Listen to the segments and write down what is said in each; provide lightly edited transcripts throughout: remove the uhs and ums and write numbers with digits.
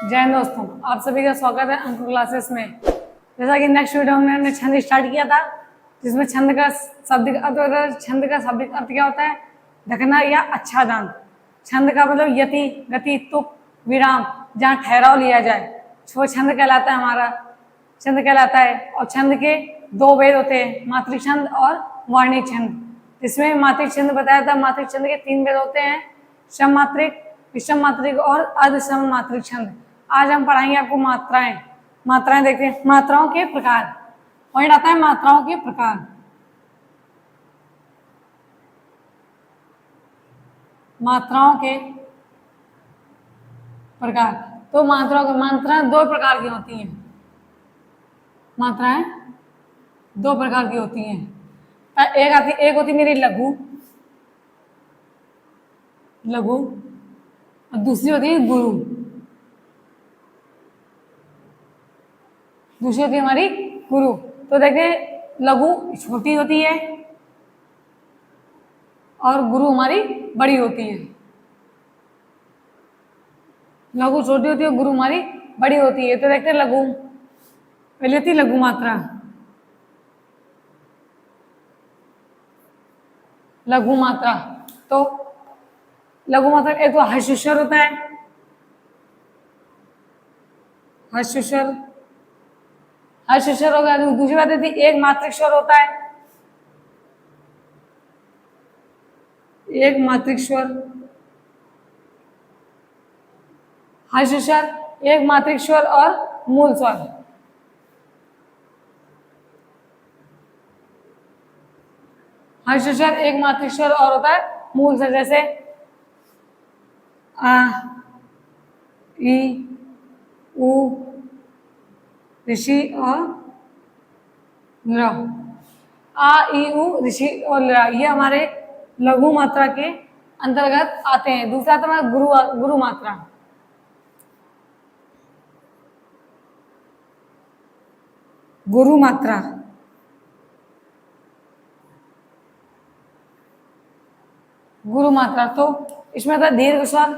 जय हिंद दोस्तों, आप सभी का स्वागत है अंकुर क्लासेस में। जैसा कि नेक्स्ट वीडियो में हमने छंद स्टार्ट किया था, जिसमें छंद का शाब्दिक अर्थ होता है। छंद का शाब्दिक अर्थ क्या होता है? ढकना या आच्छादन। छंद का मतलब यति, गति, तुक, विराम, जहाँ ठहराव लिया जाए, वो छंद कहलाता है। हमारा छंद कहलाता है। और छंद के दो भेद होते हैं, मात्रिक छंद और वार्णिक छंद। जिसमें मात्रिक छंद बताया था, मात्रिक छंद के तीन भेद होते हैं, सम मात्रिक, विषम मात्रिक और अर्धसम मात्रिक छंद। आज हम पढ़ाएंगे आपको मात्राएं। मात्राएं देखते हैं, मात्राओं के प्रकार। पॉइंट आता है मात्राओं के प्रकार। मात्राओं के प्रकार। तो मात्राएं दो प्रकार की होती हैं। मात्राएं दो प्रकार की होती हैं। एक होती मेरी लघु और दूसरी होती है गुरु। दूसरी होती है हमारी गुरु। तो देखिए, लघु छोटी होती है और गुरु हमारी बड़ी होती है। लघु छोटी होती है, गुरु हमारी बड़ी होती है। तो देखते हैं लघु, पहले थी लघु मात्रा। लघु मात्रा, तो लघु मात्रा एक तो हर्षस्वर होता है। हर्षस्वर हो गया। दूसरी बात थी एक मात्रिक स्वर होता है। एक मात्रिक स्वर, हर्षस्वर, एक मात्रिक स्वर और मूल स्वर। हर्षस्वर, एक मात्रिक स्वर और होता है मूल स्वर। जैसे आ, ई, उ, ऋषि और ल। आ, ई, उ, ऋषि और ल, ये हमारे लघु मात्रा के अंतर्गत आते हैं। दूसरा था हमारा गुरु मात्रा। गुरु मात्रा, गुरु मात्रा, तो इसमें था दीर्घ स्वर।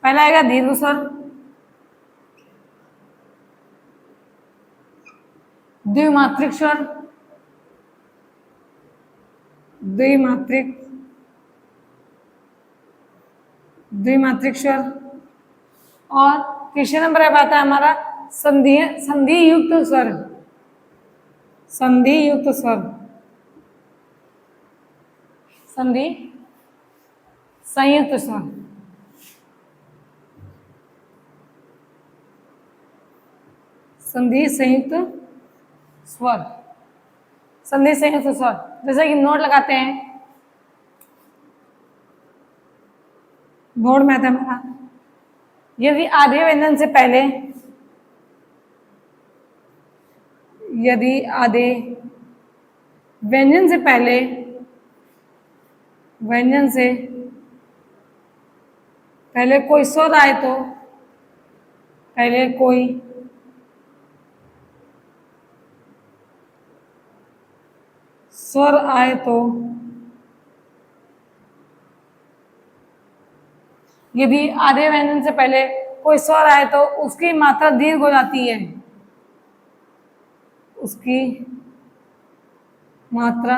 पहला आएगा दीर्घ स्वर, द्विमात्रिक स्वर, द्विमात्रिक स्वर। और तीसरे नंबर पे आता है हमारा संधि युक्त स्वर। संधि युक्त स्वर, संधि संयुक्त स्वर। संधि संयुक्त स्वर, संधि संयुक्त स्वर। जैसे कि नोट लगाते हैं, नोट में आता है हमारा, यदि आधे व्यंजन से पहले, यदि आधे व्यंजन से पहले, व्यंजन से पहले कोई स्वर आए तो, पहले कोई स्वर आए तो, यदि आधे व्यंजन से पहले कोई स्वर आए तो उसकी मात्रा दीर्घ हो जाती है। उसकी मात्रा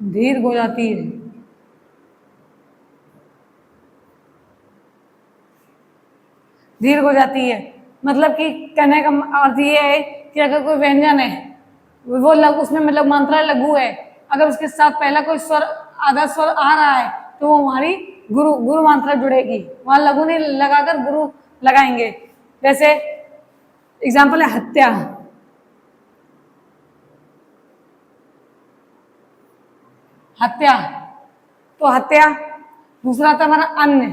दीर्घ हो जाती है। दीर्घ हो जाती है मतलब कि कहने का अर्थ ये है कि अगर कोई व्यंजन है, वो लघु, उसमें मतलब मात्रा लघु है, अगर उसके साथ पहला कोई स्वर, आधा स्वर आ रहा है, तो वो हमारी गुरु मात्रा जुड़ेगी। वहां लघु नहीं लगाकर गुरु लगाएंगे। जैसे एग्जाम्पल है हत्या। हत्या, तो हत्या। दूसरा था हमारा अन्न।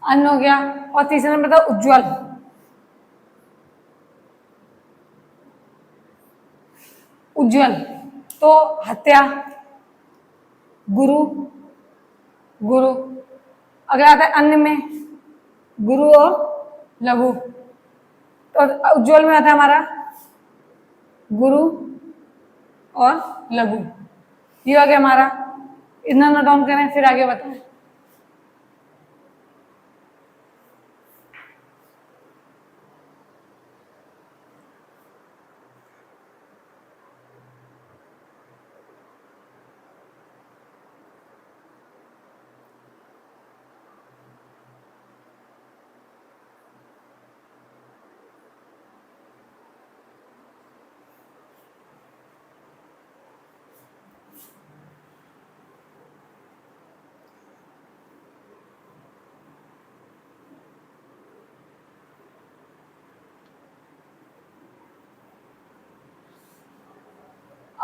अन्न हो गया। और तीसरा नंबर था उज्ज्वल। उज्ज्वल, तो हत्या, गुरु, अगर आता है अन्न में गुरु और लघु, तो उज्ज्वल में आता है हमारा गुरु और लघु। ये हो गया हमारा। इतना नोट डाउन करें, फिर आगे बताएं।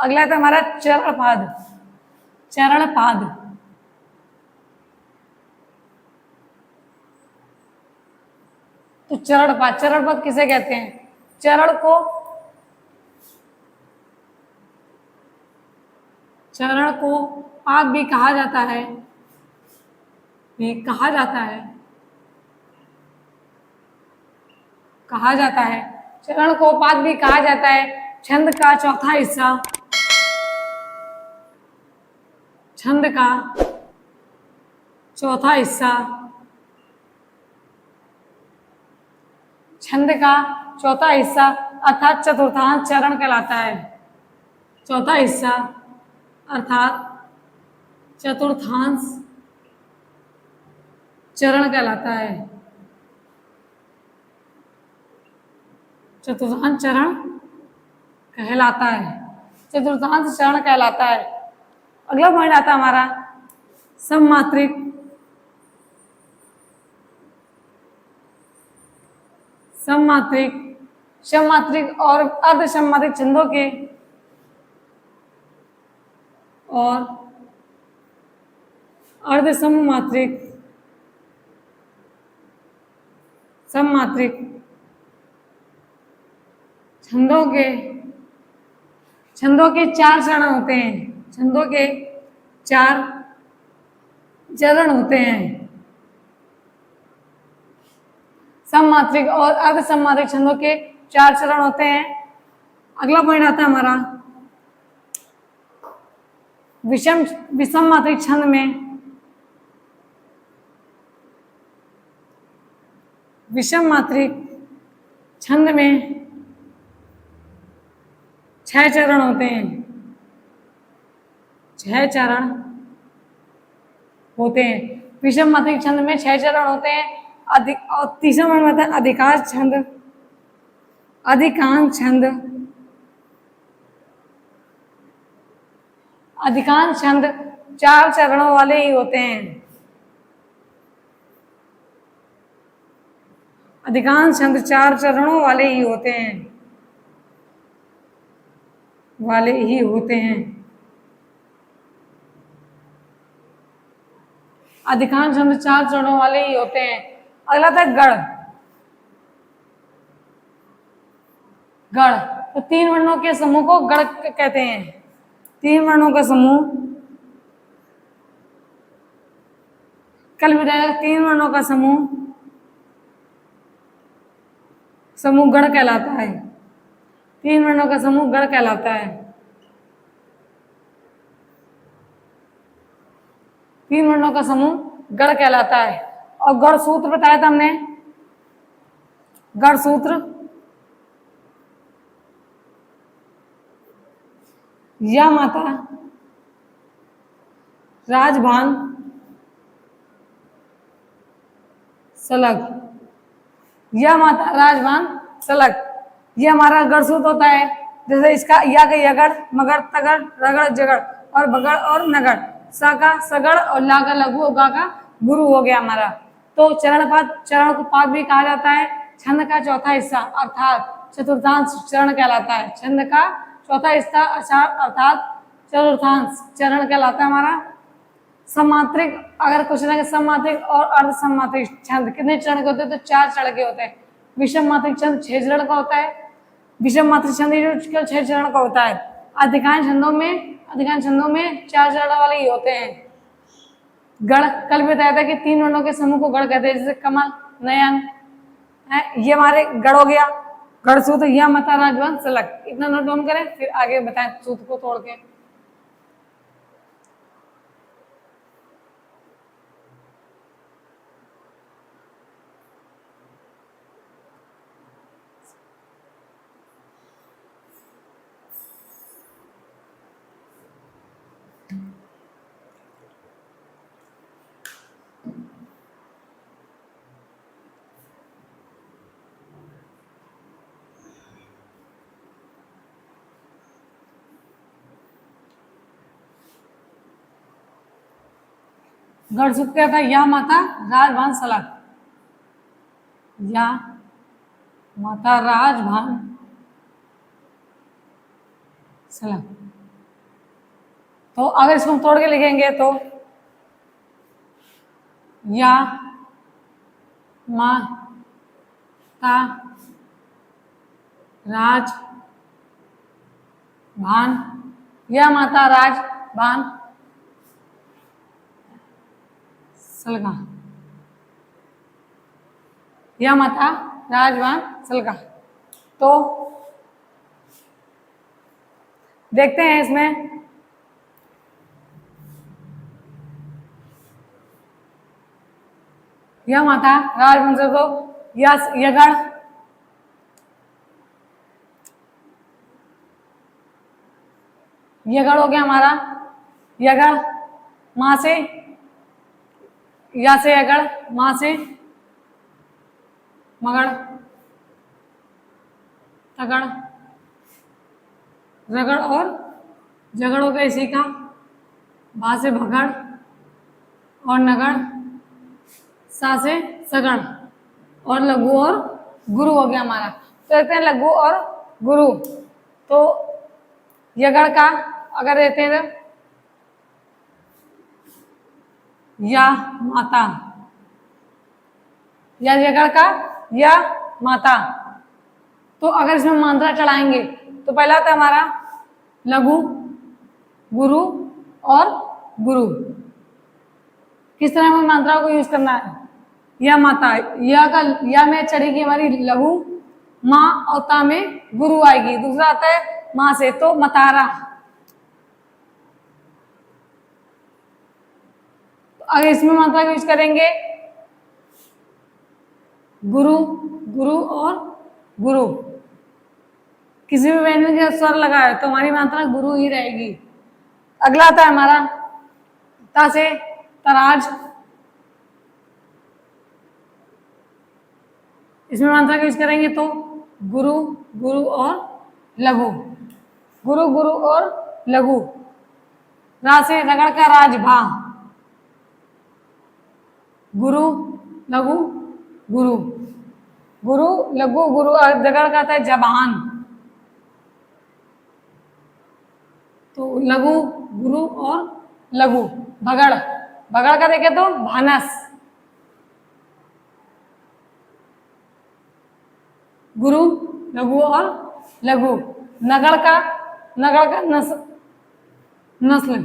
अगला था हमारा चरणपाद। चरणपाद, तो चरणपाद, चरणपाद किसे कहते हैं? चरण को पाद भी कहा जाता है, भी कहा जाता है, कहा जाता है। चरण को पाद भी कहा जाता है। छंद का चौथा हिस्सा, छंद का चौथा हिस्सा, छंद का चौथा हिस्सा अर्थात चतुर्थांश चरण कहलाता है। चौथा हिस्सा अर्थात चतुर्थांश चरण कहलाता है। चतुर्थांश चरण कहलाता है, चतुर्थांश चरण कहलाता है। अगला पॉइंट आता है हमारा सममात्रिक। सममात्रिक, सममात्रिक और अर्धसममात्रिक छंदों के और अर्धसममात्रिक, सममात्रिक छंदों के 4 चरण होते हैं। छंदों के 4 चरण होते हैं। सममात्रिक और अर्धसममात्रिक छंदों के 4 चरण होते हैं। अगला पॉइंट आता है हमारा विषम मात्रिक छंद में, विषम मात्रिक छंद में 6 चरण होते हैं। 6 चरण होते हैं। विषम मात्रिक छंद में 6 चरण होते हैं। और तीसरा पॉइंट आता है अधिकांश छंद। अधिकांश छंद, अधिकांश छंद 4 चरणों वाले ही होते हैं। अधिकांश छंद 4 चरणों वाले ही होते हैं, वाले ही होते हैं। अधिकांश छंद 4 चरणों वाले ही होते हैं। अगला था गढ़। गढ़, तो 3 वर्णों के समूह को गढ़ कहते हैं। 3 वर्णों का समूह, कल भी रहेगा, 3 वर्णों का समूह गढ़ कहलाता है। 3 वर्णों का समूह गढ़ कहलाता है। 3 वर्णों का समूह गढ़ कहलाता है। और गढ़ सूत्र बताया था हमने। गढ़ सूत्र या माता राजभान सलग, या माता राजभान सलग, ये हमारा गढ़ सूत्र होता है। जैसे इसका या का यगड़, मगर, तगड़, रगड़, जगड़ और बगड़ और नगड़, सा का सगड़ और ला का लघु और गा का गुरु हो गया हमारा। तो चरणपाद, चरण को पाद भी कहा जाता है। छंद का चौथा हिस्सा अर्थात चतुर्थांश चरण कहलाता है। छंद का चौथा हिस्सा अर्थात चतुर्थांश चरण कहलाता है हमारा। सममात्रिक, अगर क्वेश्चन है सममात्रिक और अर्धसममात्रिक छंद कितने चरण के होते हैं, तो 4 चरण के होते हैं। विषम मात्रिक छंद 6 चरण का होता है। विषम मात्रिक छंद 6 चरण का होता है। अधिकांश छंदों में 4 चरण वाले ही होते हैं। गढ़, कल भी बताया था कि 3 वर्णों के समूह को गढ़ कहते हैं। जैसे कमल, नयन है, ये हमारे गढ़ हो गया। गढ़ सूत्र या माता राजभान सलग, इतना नोट डाउन करें, फिर आगे बताएं सूत्र को तोड़ के। गढ़ सूत्र क्या था? या माता राजभान सलग, या माता राजभान सलग। तो अगर इसको हम तोड़ के लिखेंगे तो या माता राज भान, या माता राज भान सलगा, या माता राजभान सलगा। तो देखते हैं इसमें या माता राजभान से, तो यगण यगड़ हो गया हमारा, यगड़ माँ से, या से यगड़, माँ से मगड़, तगड़, रगड़ और झगड़ हो गया इसी का, भा से भगड़ और नगड़, सा से सगड़ और लघु और गुरु हो गया हमारा। तो कहते हैं लघु और गुरु। तो यगड़ का अगर रहते हैं या माता, या यगड़ का या माता, तो अगर इसमें मात्रा चढ़ाएंगे तो पहला आता है हमारा लघु, गुरु और गुरु। किस तरह हमें मात्रा को यूज करना है, या माता, या का या में चढ़ेगी हमारी लघु, माँ और ता में गुरु आएगी। दूसरा आता है माँ से, तो मतारा। तो अगर इसमें मात्रा को यूज करेंगे गुरु, गुरु और गुरु, किसी भी व्यंजन का स्वर लगाए तो हमारी मात्रा गुरु ही रहेगी। अगला आता है हमारा ता से तराज, इसमें मात्रा का यूज करेंगे तो गुरु, गुरु और लघु, गुरु, गुरु और लघु। रा से रगड़ का राज भा, गुरु, लघु, गुरु, गुरु, लघु, गुरु। रगड़ का आता है जबान, तो लघु, गुरु और लघु। भगड़, भगड़ का देखे तो भानस, गुरु, लघु और लघु। नगड़ का नस्ल,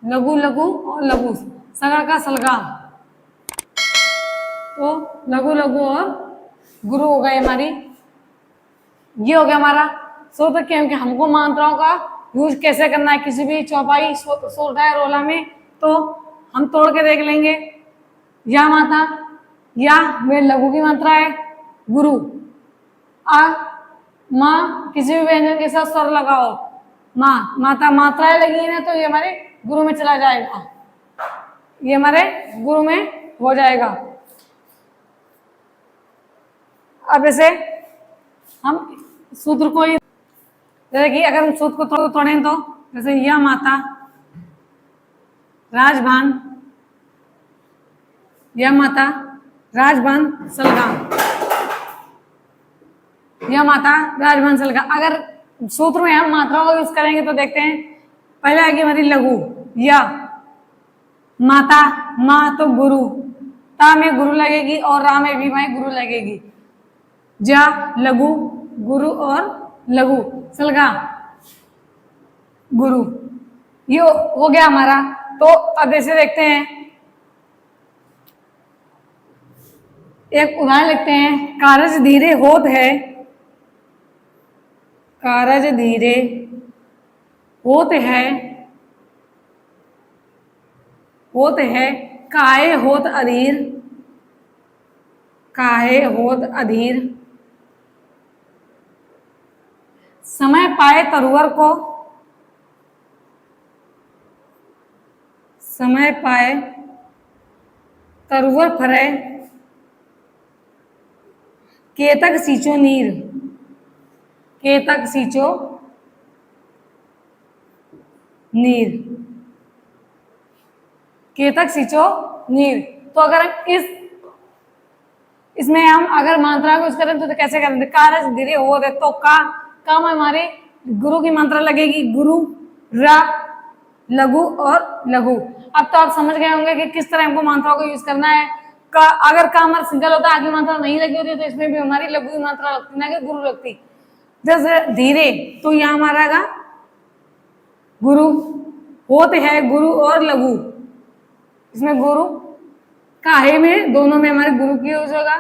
लघु, लघु और लघु। सगड़ का सलगा, तो लघु, लघु और गुरु हो गए हमारी। ये हो गया हमारा सूत्र कि हमको मात्राओं का यूज कैसे करना है किसी भी चौपाई सोलह रोला में। तो हम तोड़ के देख लेंगे। या माता, या में लघु की मात्रा है, गुरु। आ माँ किसी भी व्यंजन के साथ स्वर लगाओ, माँ, माता, मात्राएं लगी है ना, तो ये हमारे गुरु में चला जाएगा, ये हमारे गुरु में हो जाएगा। अब इसे हम सूत्र को, जैसे कि अगर हम सूत्र को तोड़ें तो जैसे या माता राजभान, या माता राजभान सलगा, या माता राजभान सलगा। अगर सूत्र में हम मात्राओं का यूज करेंगे तो देखते हैं, पहले आएगी हमारी लघु, या माता, माँ तो गुरु, ता में गुरु लगेगी और रा में भी माँ गुरु लगेगी। जा लघु, गुरु और लघु, सलगा गुरु। ये हो गया हमारा। तो अब ऐसे देखते हैं, एक उदाहरण लिखते हैं। कारज धीरे होत है, कारज धीरे होत है, होत है, काहे होत अधीर, काहे होत अधीर। समय पाए तरुवर को, समय पाए तरुवर फरे, केतक सींचो नीर, केतक सींचो नीर, केतक सींचो नीर। तो अगर इसमें हम अगर मात्रा को यूज करें तो कैसे करेंगे? कारज धीरे हो दे, तो का में हमारे गुरु की मात्रा लगेगी गुरु, रा, लघु और लघु। अब तो आप समझ गए होंगे कि किस तरह हमको मात्राओं को यूज करना है। अगर का हमारा सिंगल होता, आगे मात्रा नहीं लगी होती, तो इसमें भी हमारी लघु की मात्रा लगती, ना कि गुरु लगती। जैसे धीरे, तो यहाँ हमारा आएगा गुरु। होते है गुरु और लघु, इसमें गुरु काहे में दोनों में हमारे गुरु की यूज होगा।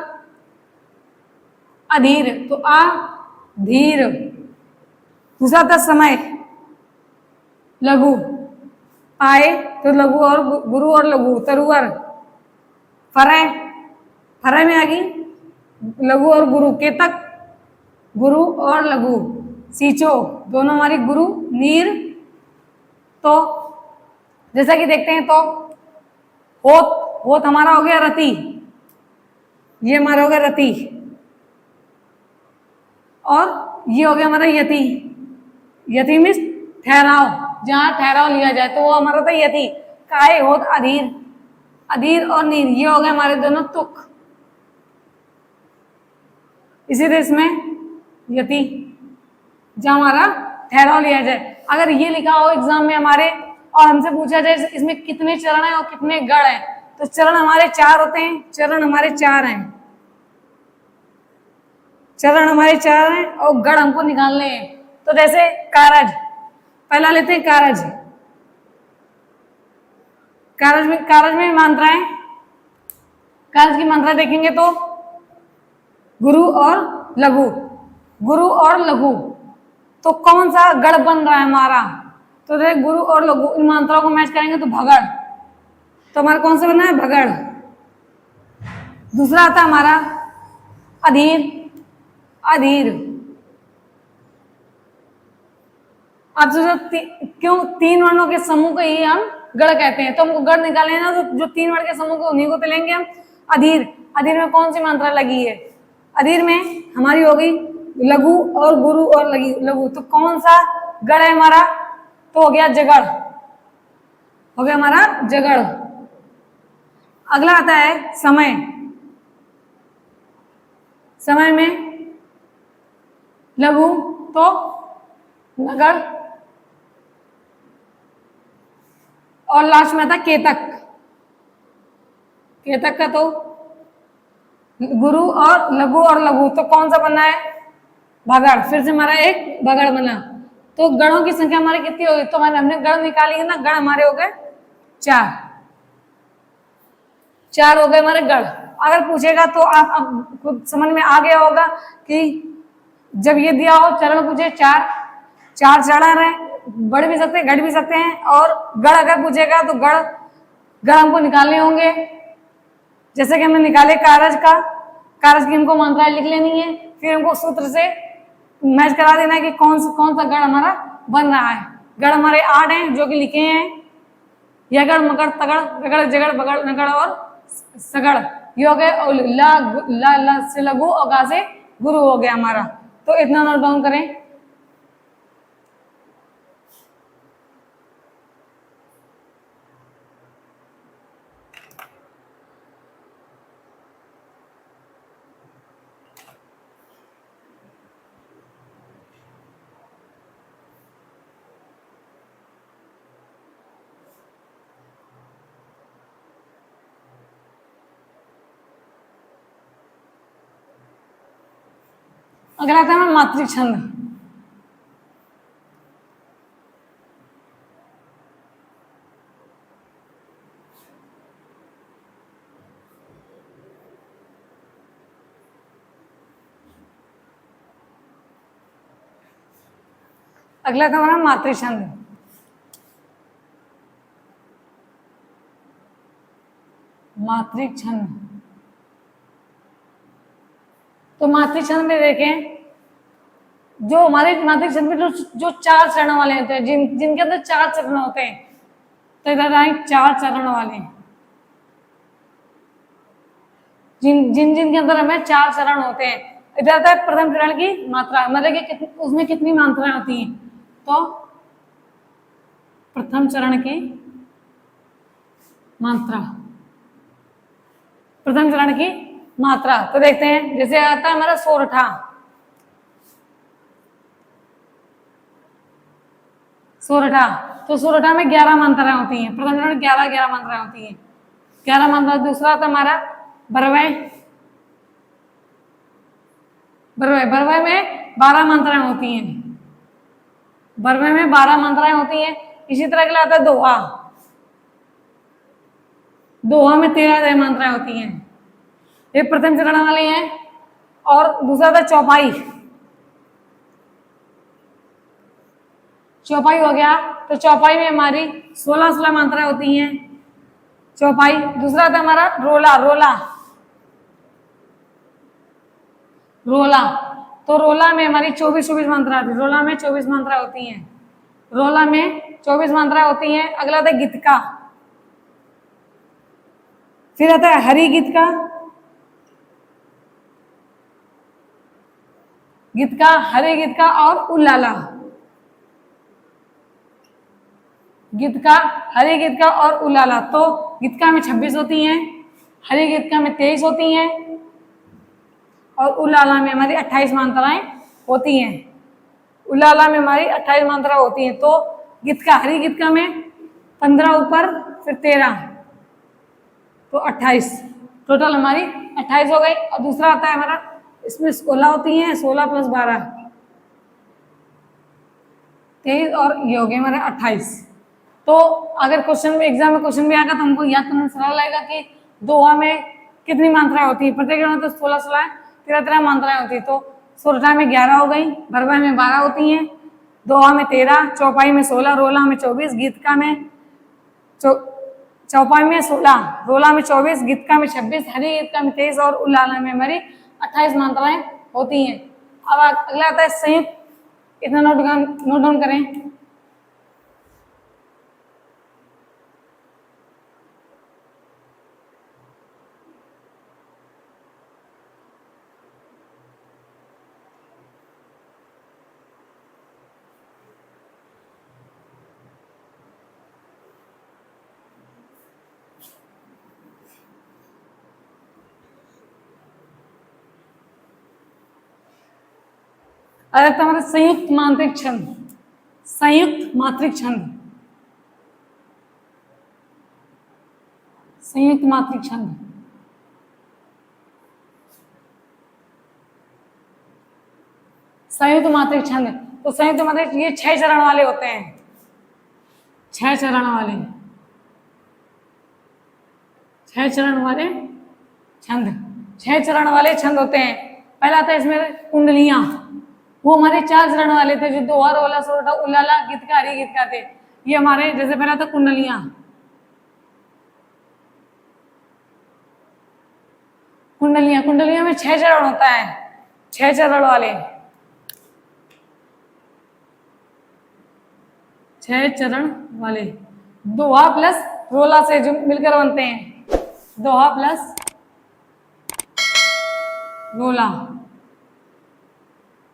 अधीर, तो आ धीर। दूसरा था समय, लघु। आए तो लघु और गुरु और लघु। तरुवर, फरे, फरे में आ गई लघु और गुरु। केतक, गुरु और लघु। सींचो, दोनों हमारी गुरु। नीर, तो जैसा कि देखते हैं, तो होत हमारा हो गया रति, ये हमारा हो गया रति, और ये हो गया हमारा यति। यति मीन्स ठहराव, जहां ठहराव लिया जाए, तो वो हमारा था यति। काय, होत, अधीर, अधीर और नीर, ये हो गए हमारे दोनों तुक। इसी तरह इसमें यति, जहां हमारा ठहराव लिया जाए। अगर ये लिखा हो एग्जाम में हमारे, और हमसे पूछा जाए इसमें कितने चरण हैं और कितने गण हैं, तो चरण हमारे 4 होते हैं। चरण हमारे 4 हैं, चरण हमारे 4 हैं, और गण हमको निकालने हैं। तो जैसे कारज, पहला लेते हैं कारज। कारज में मात्राएं, कारज की मात्रा देखेंगे तो गुरु और लघु, गुरु और लघु। तो कौन सा गण बन रहा है हमारा, तो देख गुरु और लघु, इन मात्राओं को मैच करेंगे तो भगड़। तो हमारा कौन सा बना है, भगड़। दूसरा आता हमारा अधीर, अधीर। अब क्यों 3 वर्णों के समूह को ही हम गण कहते हैं, तो हमको गण निकालना है ना, तो जो 3 वर्ण के समूह को उन्हीं को तो लेंगे हम। अधीर, अधीर में कौन सी मात्रा लगी है, अधीर में हमारी हो गई लघु और गुरु और लघु। तो कौन सा गण है हमारा, तो हो गया जगड़, हो गया हमारा जगड़। अगला आता है समय। समय में लघु तो नगर, और लास्ट में आता केतक। केतक का तो गुरु और लघु, तो कौन सा बना है, भगड़। फिर से हमारा एक भगड़ बना। तो गणों की संख्या हमारी कितनी होगी, तो हमने गण निकाली है ना, गण हमारे हो गए 4, 4 हो गए हमारे गण। अगर पूछेगा तो आप अब खुद समझ में आ गया होगा कि जब ये दिया हो चरण पूछे 4 चरण है, बढ़ भी सकते हैं, घट भी सकते हैं। और गण अगर पूछेगा तो गण हमको निकालने होंगे। जैसे कि हमने निकाले कारज का, कारज की हमको मात्राएं लिख लेनी है, फिर हमको सूत्र से मैच करा देना है कि कौन सा गण हमारा बन रहा है। गण हमारे 8 हैं जो कि लिखे हैं, यगड़, मगड़, तगड़, रगड़, जगड़, बगड़, नगड़ और सगड़। ये हो गए। और ला से लघु और गा से गुरु हो गया हमारा। तो इतना नोट डाउन करें। अगला आता है मातृक छंद। अगला था हमारा मातृ छंद। मातृक छंद, तो मातृक छंद में देखें, जो हमारे मातृक छंद में जो 4 चरण वाले होते हैं, जिनके अंदर 4 चरण होते हैं, तो इधर आए 4 चरण वाले, जिनके अंदर हमें 4 चरण होते हैं। इधर आता है प्रथम चरण की मात्रा, मतलब कि उसमें कितनी मात्राएं होती हैं, तो प्रथम चरण की मात्रा, प्रथम चरण की मात्रा। तो देखते हैं, जैसे आता है हमारा सोरठा, सोरठा, तो सोरठा में 11 मात्राएं होती हैं। प्रथम चरण 11 मात्राएं होती हैं, 11 मात्रा। दूसरा था हमारा बरवय, बरवय में 12 मात्राएं होती हैं, बरवय में 12 मात्राएं होती हैं। इसी तरह अगला आता है दोहा, दोहा में 13 मात्राएं होती हैं। ये प्रथम चरण वाले हैं। और दूसरा था चौपाई, चौपाई हो गया, तो चौपाई में हमारी 16 मात्राएं होती हैं, चौपाई। दूसरा था हमारा रोला, रोला, रोला, तो रोला में हमारी 24 मात्रा, रोला में 24 मात्रा होती हैं, रोला में 24 मात्रा होती हैं। अगला था गीतका, फिर आता है हरि गीतका, गीतका, हरि गीतका और उल्लाला, गीतका, हरि गीतका और उल्लाला। तो गीतका में 26 होती हैं, हरि गीतका में 23 होती हैं और उल्लाला में हमारी 28 मात्राएं होती हैं, उल्लाला में हमारी 28 मात्रा होती हैं। तो गीतका, हरि गीतका में 15 ऊपर, फिर 13, तो 28, टोटल हमारी 28 हो गई। और दूसरा आता है हमारा, इसमें 16 होती हैं, 16 + 12 23, और ये हो गए हमारे 28। तो अगर क्वेश्चन में, एग्जाम में क्वेश्चन भी आएगा तो हमको याद करना सरल लगेगा कि दोहा में कितनी मात्राएं होती है। प्रत्येक में तो 16 13 मात्राएं होती है। तो सोरठा में 11 हो गई, बरवा में 12 होती हैं, दोहा में 13, चौपाई में 16, रोला में 24, गीतका में चौपाई में 16, रोला में 24, गीतका में 26, हरि गीतका में 23 और उल्लाला में हमारी 28 मात्राएं होती हैं। अब अगला आता है संयुक्त, इतना नोट डाउन करें। अगर तुम्हारा संयुक्त मात्रिक छंद, संयुक्त मात्रिक छंद, संयुक्त मात्रिक छंद, संयुक्त मात्रिक छंद, तो संयुक्त मात्रिक ये 6 चरण वाले होते हैं, 6 चरण वाले, 6 चरण वाले छंद, 6 चरण वाले छंद होते हैं। पहला आता है इसमें कुंडलियां, वो हमारे 4 चरण वाले थे, जो दोहा, रोला, सोरठा, उल्लाला, गीतका, हरि गीतका थे। ये हमारे, जैसे पहला था कुंडलियां, कुंडलियां, कुंडलियां में 6 चरण होता है, 6 चरण वाले, 6 चरण वाले, दोहा प्लस रोला से जो मिलकर बनते हैं, दोहा प्लस रोला।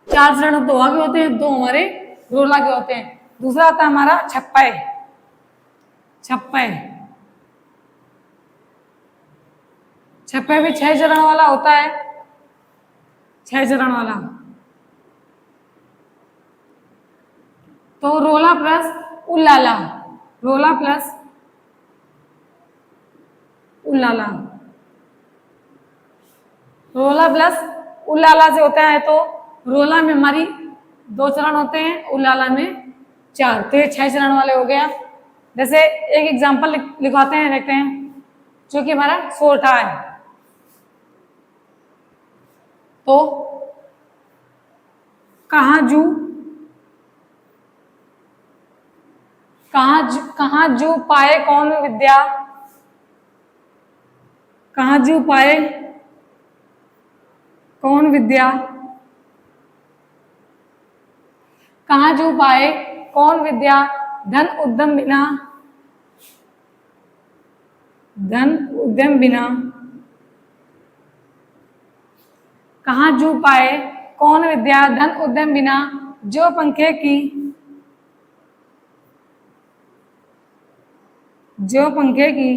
4 चरण दोहा के होते हैं, 2 हमारे रोला के होते हैं। दूसरा आता है हमारा छप्पय, छप्पय, छप्पय भी 6 चरण वाला होता है, 6 चरण वाला। तो रोला प्लस उल्लाला, रोला प्लस उल्लाला, रोला प्लस उल्लाला से होता है। तो रोला में हमारी 2 चरण होते हैं, उल्लाला में 4, तो ये 6 चरण वाले हो गया। जैसे एक एग्जांपल लिखवाते हैं, देखते हैं, जो कि हमारा सोरठा है। तो कहाजू, कहाजू पाए कौन विद्या, कहाजू पाए कौन विद्या, कहाजू पाए कौन विद्या, धन उद्यम बिना, धन उद्यम बिना, कहाजू पाए कौन विद्या, धन उद्यम बिना, जो पंखे की, जो पंखे की,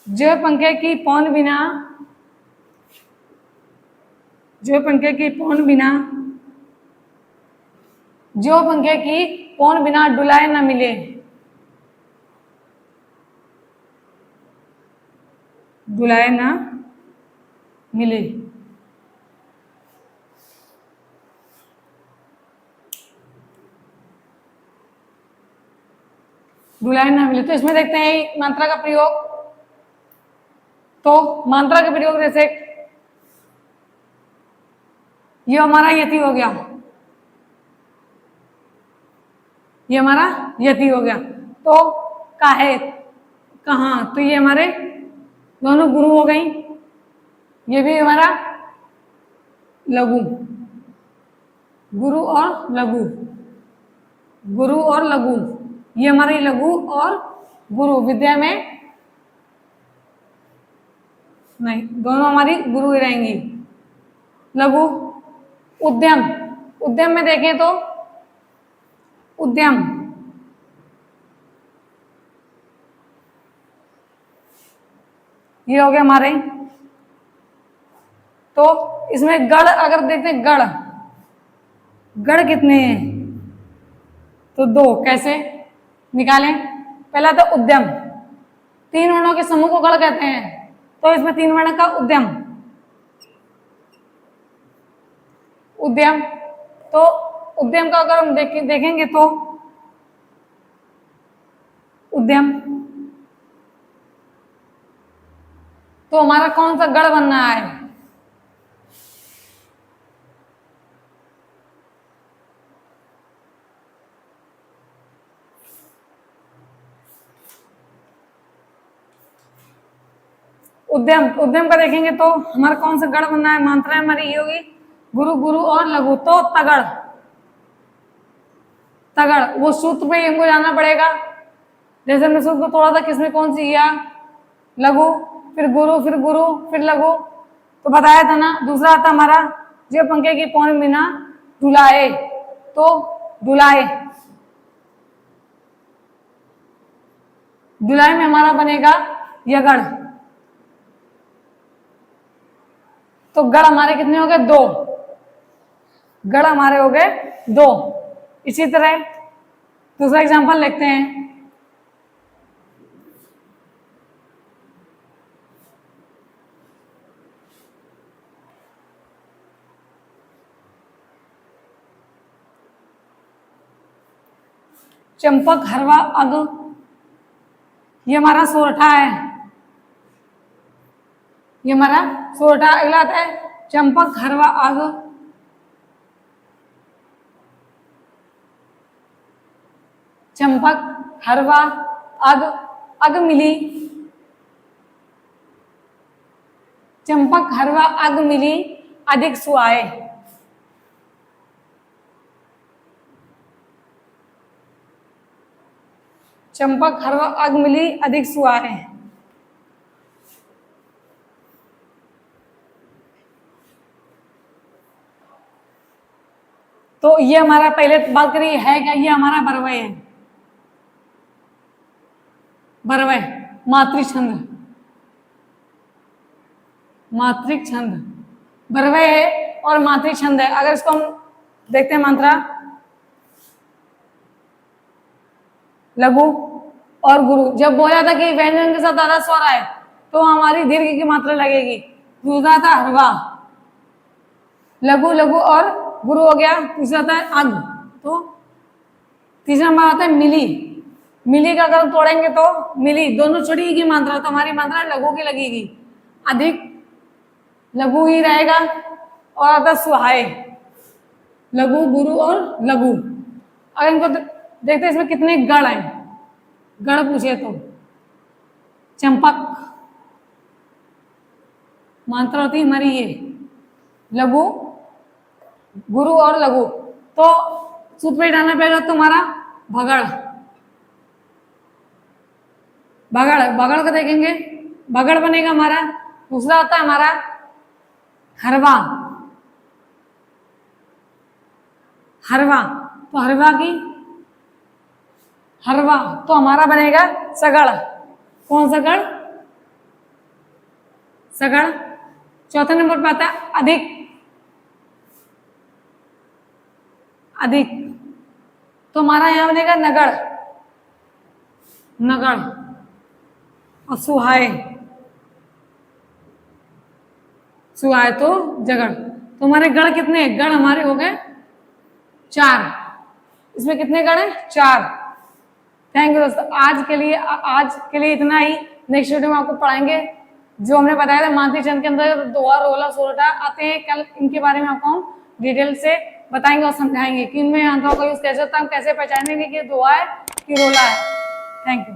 जो पंखे की पौन बिना, जो पंखे की पौन बिना, जो पंखे की पौन बिना डुलाए न मिले। डुलाए ना मिले। डुलाए ना मिले, तो इसमें देखते हैं मात्रा का प्रयोग। तो मात्रा का प्रयोग जैसे ये हमारा यति हो गया, ये हमारा यति हो गया। तो काहे, कहाँ, तो ये हमारे दोनों गुरु हो गई। ये भी हमारा लघु, गुरु और लघु, गुरु और लघु, ये हमारी लघु और गुरु। विद्या में नहीं, दोनों हमारी गुरु ही रहेंगी। लघु। उद्यम, उद्यम में देखें तो उद्यम, ये हो गया हमारे। तो इसमें गढ़ अगर देखते हैं, गढ़, गढ़ कितने हैं, तो 2। कैसे निकालें? पहला तो उद्यम, 3 वर्णों के समूह को गढ़ कहते हैं। तो इसमें 3 वर्ण का उद्यम, उद्यम। तो उद्यम का अगर हम देखेंगे तो उद्यम, तो हमारा कौन सा गढ़ बनना है? उद्यम, उद्यम का देखेंगे तो हमारा कौन सा गढ़ बनना है? मात्रा हमारी ये होगी गुरु, गुरु और लघु। तो तगड़, तगड़, वो सूत्र पे हमको जाना पड़ेगा। जैसे हमने सूत्र को तोड़ा था, किसमें कौन सी किया? लघु, फिर गुरु, फिर गुरु, फिर लघु। तो बताया था ना। दूसरा आता हमारा जो पंखे की पौन बिना डुलाए, तो डुलाए, डुलाए में हमारा बनेगा यगड़। तो गढ़ हमारे कितने हो गए? 2। गढ़ हमारे हो गए 2। इसी तरह दूसरा एग्जांपल लिखते हैं। चंपक, हरवा, अग, ये हमारा सोरठा है, ये हमारा सोरठा। अगला आता है चंपक, हरवा, अग, चंपक, हरवा, अग, अग मिली, चंपक, हरवा, अग मिली, अधिक सुहाए। चंपक, हरवा, अग मिली, अधिक सुहाए। तो ये हमारा पहले बात करिए है क्या? ये हमारा बरवय है, बरवय, मातृ छंद, मातृक छंद, बरवय है और मातृ छंद है। अगर इसको हम देखते हैं मात्रा, लघु और गुरु। जब बोला था कि व्यंजन के साथ आधा स्वर आए तो हमारी दीर्घ की मात्रा लगेगी। दूसरा था हरवा, लघु, लघु और गुरु हो गया। तीसरा था अग, तो तीसरा हमारा आता है मिली। मिली का अगर तोड़ेंगे तो मिली, दोनों छोटी की मात्रा, तो हमारी मात्रा लघु की लगेगी। अधिक लघु ही रहेगा। और आता सुहाए, लघु, गुरु और लघु। अगर इनको देखते हैं इसमें कितने गढ़ हैं, गढ़ पूछे तो चंपक, मात्रा होती हमारी ये लघु, गुरु और लघु। तो सूत्र पे डालना पड़ेगा तुम्हारा भगड़, भगड़, भगड़ का देखेंगे, भगड़ बनेगा हमारा। दूसरा होता है हमारा हरवा, हरवा, तो हरवा की हरवा, तो हमारा बनेगा सगड़। कौन सा गढ़? सगड़। चौथे नंबर पर आता है अधिक, अधिक, तो हमारा यहाँ बनेगा नगड़, नगड़। और सुहाए, सुहाए तो जगड़। तो हमारे गढ़ कितने हैं? गढ़ हमारे हो गए 4। इसमें कितने गढ़ हैं? 4। थैंक यू दोस्तों। आज के लिए इतना ही। नेक्स्ट वीडियो में आपको पढ़ाएंगे जो हमने बताया था मानती चंद के अंदर दोहा, रोला, सोरठा आते हैं। कल इनके बारे में आपको हम डिटेल से बताएंगे और समझाएंगे कि इनमें अंतरों का यूज कैसे होता है, हम कैसे पहचानेंगे कि दोहा है कि रोला है। Thank you.